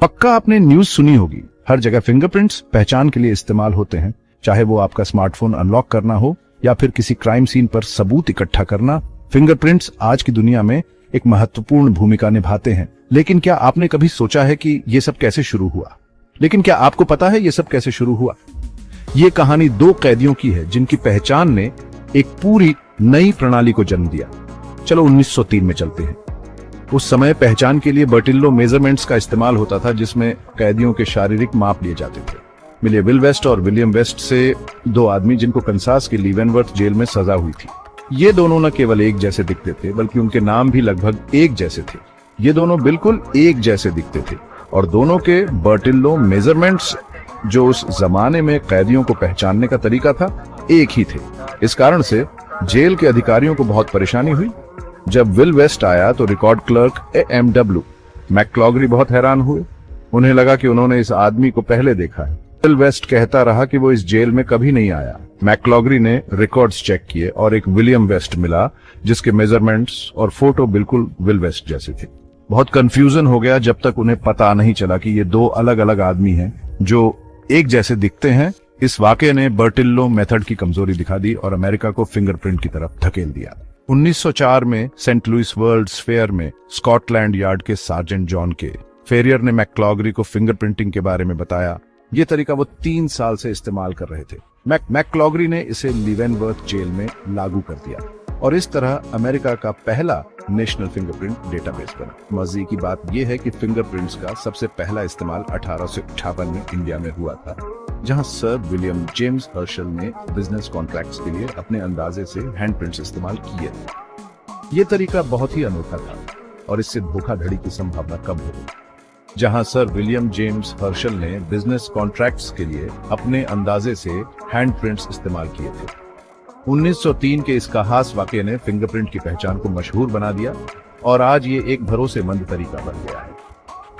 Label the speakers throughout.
Speaker 1: पक्का आपने न्यूज सुनी होगी, हर जगह फिंगरप्रिंट्स पहचान के लिए इस्तेमाल होते हैं। चाहे वो आपका स्मार्टफोन अनलॉक करना हो या फिर किसी क्राइम सीन पर सबूत इकट्ठा करना, फिंगरप्रिंट्स आज की दुनिया में एक महत्वपूर्ण भूमिका निभाते हैं। लेकिन क्या आपने कभी सोचा है कि ये सब कैसे शुरू हुआ? लेकिन क्या आपको पता है ये सब कैसे शुरू हुआ? ये कहानी दो कैदियों की है जिनकी पहचान ने एक पूरी नई प्रणाली को जन्म दिया। चलो 1903 में चलते हैं। उस समय पहचान के लिए बर्टिल्लो मेजरमेंट्स का इस्तेमाल होता था, जिसमें कैदियों के शारीरिक माप लिए जाते थे। मिले विल वेस्ट और विलियम वेस्ट से दो आदमी जिनको कंसास के लीवेनवर्थ जेल में सजा हुई थी। ये दोनों न केवल एक जैसे दिखते थे, बल्कि उनके नाम भी लगभग एक जैसे थे। ये दोनों बिल्कुल एक जैसे दिखते थे और दोनों के बर्टिल्लो मेजरमेंट्स, जो उस जमाने में कैदियों को पहचानने का तरीका था, एक ही थे। इस कारण से जेल के अधिकारियों को बहुत परेशानी हुई। जब विल वेस्ट आया तो रिकॉर्ड क्लर्क AMW मैक्लॉगरी बहुत हैरान हुए। उन्हें लगा कि उन्होंने इस आदमी को पहले देखा है। विल वेस्ट कहता रहा कि वो इस जेल में कभी नहीं आया। मैक्लॉगरी ने रिकॉर्ड्स चेक किए और एक विलियम वेस्ट मिला जिसके मेजरमेंट्स और फोटो बिल्कुल विल वेस्ट जैसे थे। बहुत कंफ्यूजन हो गया जब तक उन्हें पता नहीं चला कि ये दो अलग अलग आदमी हैं जो एक जैसे दिखते हैं। इस वाकये ने बर्टिल्लो मेथड की कमजोरी दिखा दी और अमेरिका को फिंगरप्रिंट की तरफ धकेल दिया। 1904 में सेंट लुइस वर्ल्ड्स फेयर में स्कॉटलैंड यार्ड के सार्जेंट जॉन के फेरियर ने मैक्लॉगरी को फिंगरप्रिंटिंग के बारे में बताया। ये तरीका वो 3 साल से इस्तेमाल कर रहे थे। मैक्लॉगरी ने इसे लीवेनवर्थ जेल में लागू कर दिया और इस तरह अमेरिका का पहला नेशनल फिंगरप्रिंट डेटाबेस बना। मजे की बात यह है कि फिंगरप्रिंट्स का सबसे पहला इस्तेमाल 1858 में इंडिया में हुआ था, जहां सर विलियम जेम्स हर्शल ने बिजनेस कॉन्ट्रैक्ट्स के लिए अपने अंदाजे से हैंडप्रिंट्स इस्तेमाल किए थे। ये तरीका बहुत ही अनोखा था और इससे धोखाधड़ी की संभावना कम हो गई। जहां सर विलियम जेम्स हर्शल ने बिजनेस कॉन्ट्रैक्ट्स के लिए अपने अंदाजे से हैंडप्रिंट्स इस्तेमाल किए थे। 1903 के इस खास वाकये ने फिंगरप्रिंट की पहचान को मशहूर बना दिया और आज ये एक भरोसेमंद तरीका बन गया है।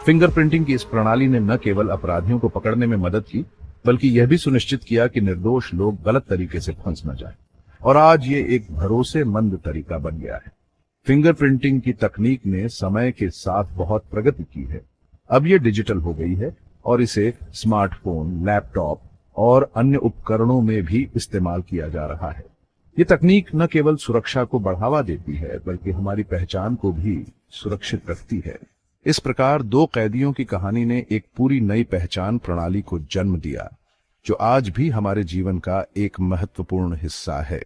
Speaker 1: फिंगरप्रिंटिंग की इस प्रणाली ने न केवल अपराधियों को पकड़ने में मदद की, बल्कि यह भी सुनिश्चित किया कि निर्दोष लोग गलत तरीके से फंस न जाएं। और आज ये एक भरोसेमंद तरीका बन गया है। फिंगरप्रिंटिंग की तकनीक ने समय के साथ बहुत प्रगति की है। अब ये डिजिटल हो गई है और इसे स्मार्टफोन, लैपटॉप और अन्य उपकरणों में भी इस्तेमाल किया जा रहा है। ये तकनीक न केवल सुरक्षा को बढ़ावा देती है, बल्कि हमारी पहचान को भी सुरक्षित रखती है। इस प्रकार दो कैदियों की कहानी ने एक पूरी नई पहचान प्रणाली को जन्म दिया, जो आज भी हमारे जीवन का एक महत्वपूर्ण हिस्सा है।